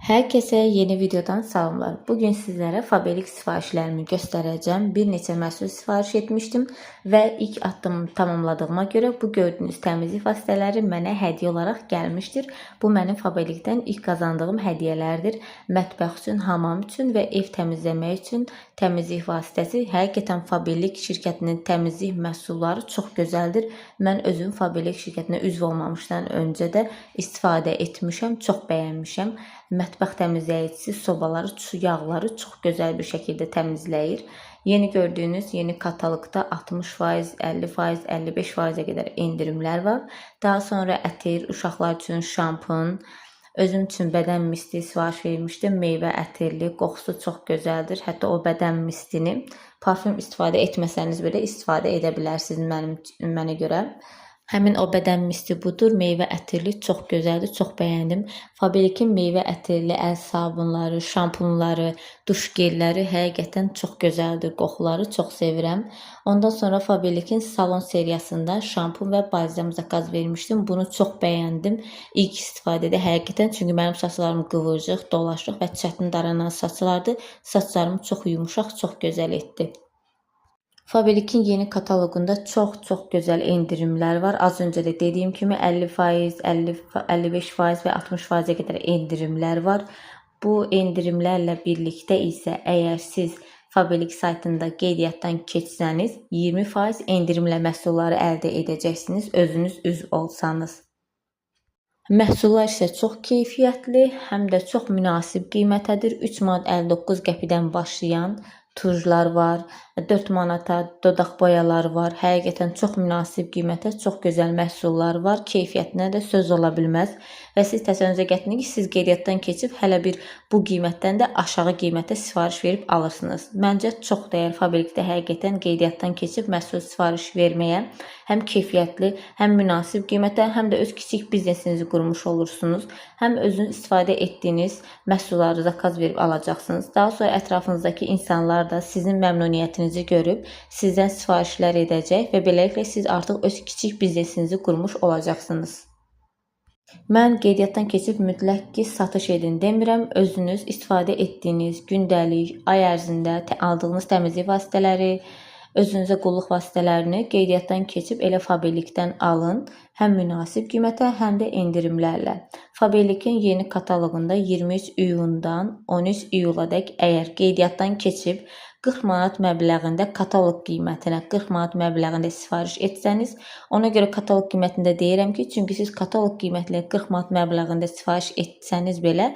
Herkese yeni videodan salamlar. Bugün sizlere Fabelik sifarişlerimi göstereceğim. Bir neçə məhsul sifariş etmiştim ve ilk addımımı tamamladığıma göre bu gördüğünüz temizlik vasitələri mənə hədiyyə olaraq gəlmişdir. Bu mənim Fabelikdən ilk kazandığım hədiyələrdir. Mətbəx üçün, hamam üçün ve ev təmizləmək üçün təmizlik vasitəsi. Həqiqətən Fabelik şirkətinin təmizlik məhsulları çox gözəldir. Mən özüm Fabelik şirkətinə üzv olmamışdan öncə də istifadə etmişəm, çox bəyənmişəm. Mətbəx təmizləyicisi sobaları, yağları çox gözəl bir şəkildə təmizləyir. Yeni gördüyünüz yeni kataloqda 60%, 50%, 55%-ə qədər endirimlər var. Daha sonra ətir, uşaqlar üçün şampun, özüm üçün bədən misti sifariş vermişdim. Meyvə ətirli, qoxusu çox gözəldir. Hətta o bədən mistini parfüm istifadə etməsəniz belə istifadə edə bilərsiniz mənə görə. Həmin o bədən misti budur. Meyvə ətirli çox gözəldir, çox bəyəndim. Fabelikin meyvə ətirli əl sabunları, şampunları, duş gelləri həqiqətən çox gözəldir. Qoxuları çox sevirəm. Ondan sonra Fabelikin salon seriyasında şampun və balzam zakaz vermişdim. Bunu çox bəyəndim. İlk istifadədə həqiqətən, çünki mənim saçlarım qıvırcıq, dolaşıq və çətin daranan saçlardı. Saçlarımı çox yumuşaq, çox gözəl etdi. Fabelik'in yeni kataloqunda çox gözəl endirimlər var. Az öncə də dediyim kimi 50%, 55% və 60%-ə qədər endirimlər var. Bu endirimlərlə birlikdə isə əgər siz Fabelik saytında qeydiyyatdan keçsəniz 20% endirimlə məhsulları əldə edəcəksiniz, özünüz üzv olsanız. Məhsullar isə çox keyfiyyətli, həm də çox münasib qiymətədir. 3 manat 59 qəpidən başlayan tujlar var, 4 manata dodaq boyaları var. Həqiqətən çox münasib qiymətə, çox gözəl məhsullar var. Keyfiyyətinə də söz ola bilməz. Və siz təsəvvürünüzə gətirin ki, siz qeydiyyatdan keçib hələ bir bu qiymətdən də aşağı qiymətə sifariş verib alırsınız. Məncə çox dəyər Fabelikdə həqiqətən qeydiyyatdan keçib məhsul sifariş verməyə həm keyfiyyətli, həm münasib qiymətə, həm də öz kiçik biznesinizi qurmuş olursunuz. Həm özünüz istifadə etdiyiniz məhsulları zakaz verib alacaqsınız. Daha sonra ətrafınızdakı insanlar da sizin məmnuniyyətinizi görüb sizdən sifarişlər edəcək və beləliklə siz artıq öz kiçik biznesinizi qurmuş olacaqsınız. Mən qeydiyyatdan keçib mütləq ki, satış edin demirəm. Özünüz istifadə etdiyiniz gündəlik, ay ərzində aldığınız təmizlik vasitələri, özünüzə qulluq vasitələrini qeydiyyatdan keçib elə Fabelikdən alın. Həm münasib qiymətə, həm də endirimlərlə. Fabelikin yeni kataloqunda 23 iyundan 13 iyuladək əgər qeydiyyatdan keçib 40 manat məbləğində kataloq qiymətinə 40 manat məbləğində sifariş etsəniz, ona görə kataloq qiymətində deyirəm ki, çünki siz kataloq qiymətlə 40 manat məbləğində sifariş etsəniz belə